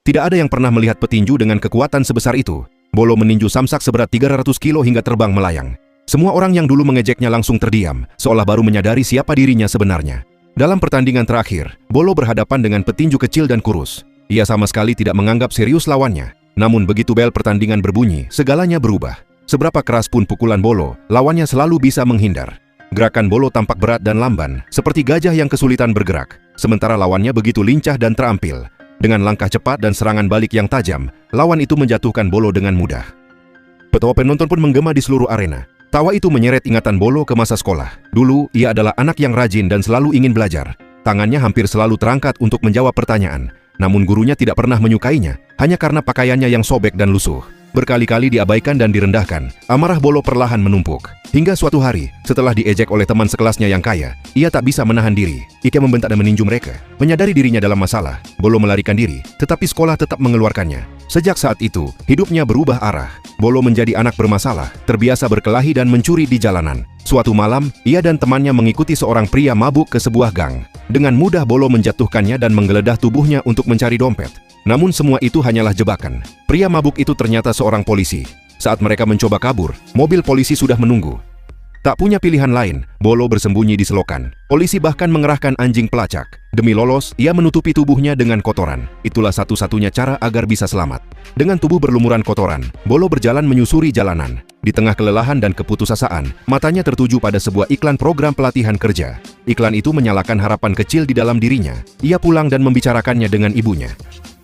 Tidak ada yang pernah melihat petinju dengan kekuatan sebesar itu. Bolo meninju samsak seberat 300 kilo hingga terbang melayang. Semua orang yang dulu mengejeknya langsung terdiam, seolah baru menyadari siapa dirinya sebenarnya. Dalam pertandingan terakhir, Bolo berhadapan dengan petinju kecil dan kurus. Ia sama sekali tidak menganggap serius lawannya. Namun begitu bel pertandingan berbunyi, segalanya berubah. Seberapa keras pun pukulan Bolo, lawannya selalu bisa menghindar. Gerakan Bolo tampak berat dan lamban, seperti gajah yang kesulitan bergerak. Sementara lawannya begitu lincah dan terampil. Dengan langkah cepat dan serangan balik yang tajam, lawan itu menjatuhkan Bolo dengan mudah. Tawa penonton pun menggema di seluruh arena. Tawa itu menyeret ingatan Bolo ke masa sekolah. Dulu, ia adalah anak yang rajin dan selalu ingin belajar. Tangannya hampir selalu terangkat untuk menjawab pertanyaan. Namun gurunya tidak pernah menyukainya, hanya karena pakaiannya yang sobek dan lusuh. Berkali-kali diabaikan dan direndahkan, amarah Bolo perlahan menumpuk. Hingga suatu hari, setelah diejek oleh teman sekelasnya yang kaya, ia tak bisa menahan diri. Ia membentak dan meninju mereka. Menyadari dirinya dalam masalah, Bolo melarikan diri, tetapi sekolah tetap mengeluarkannya. Sejak saat itu, hidupnya berubah arah. Bolo menjadi anak bermasalah, terbiasa berkelahi dan mencuri di jalanan. Suatu malam, ia dan temannya mengikuti seorang pria mabuk ke sebuah gang. Dengan mudah Bolo menjatuhkannya dan menggeledah tubuhnya untuk mencari dompet. Namun semua itu hanyalah jebakan. Pria mabuk itu ternyata seorang polisi. Saat mereka mencoba kabur, mobil polisi sudah menunggu. Tak punya pilihan lain, Bolo bersembunyi di selokan. Polisi bahkan mengerahkan anjing pelacak. Demi lolos, ia menutupi tubuhnya dengan kotoran. Itulah satu-satunya cara agar bisa selamat. Dengan tubuh berlumuran kotoran, Bolo berjalan menyusuri jalanan. Di tengah kelelahan dan keputusasaan, matanya tertuju pada sebuah iklan program pelatihan kerja. Iklan itu menyalakan harapan kecil di dalam dirinya. Ia pulang dan membicarakannya dengan ibunya.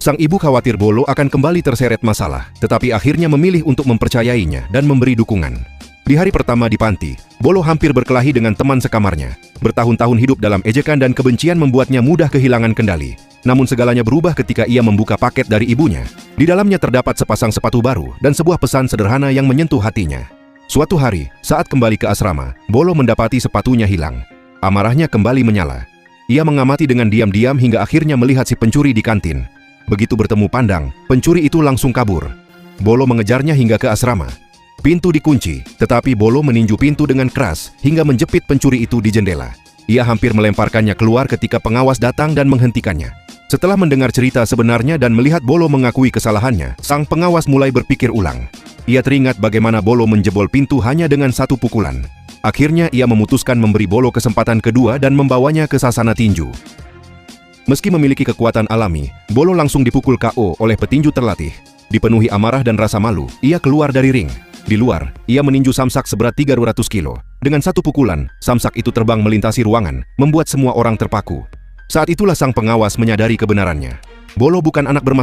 Sang ibu khawatir Bolo akan kembali terseret masalah, tetapi akhirnya memilih untuk mempercayainya dan memberi dukungan. Di hari pertama di panti, Bolo hampir berkelahi dengan teman sekamarnya. Bertahun-tahun hidup dalam ejekan dan kebencian membuatnya mudah kehilangan kendali. Namun segalanya berubah ketika ia membuka paket dari ibunya. Di dalamnya terdapat sepasang sepatu baru dan sebuah pesan sederhana yang menyentuh hatinya. Suatu hari, saat kembali ke asrama, Bolo mendapati sepatunya hilang. Amarahnya kembali menyala. Ia mengamati dengan diam-diam hingga akhirnya melihat si pencuri di kantin. Begitu bertemu pandang, pencuri itu langsung kabur. Bolo mengejarnya hingga ke asrama. Pintu dikunci, tetapi Bolo meninju pintu dengan keras hingga menjepit pencuri itu di jendela. Ia hampir melemparkannya keluar ketika pengawas datang dan menghentikannya. Setelah mendengar cerita sebenarnya dan melihat Bolo mengakui kesalahannya, sang pengawas mulai berpikir ulang. Ia teringat bagaimana Bolo menjebol pintu hanya dengan satu pukulan. Akhirnya ia memutuskan memberi Bolo kesempatan kedua dan membawanya ke sasana tinju. Meski memiliki kekuatan alami, Bolo langsung dipukul KO oleh petinju terlatih. Dipenuhi amarah dan rasa malu, ia keluar dari ring. Di luar, ia meninju samsak seberat 300 kilo. Dengan satu pukulan, samsak itu terbang melintasi ruangan, membuat semua orang terpaku. Saat itulah sang pengawas menyadari kebenarannya. Bolo bukan anak bermasalah.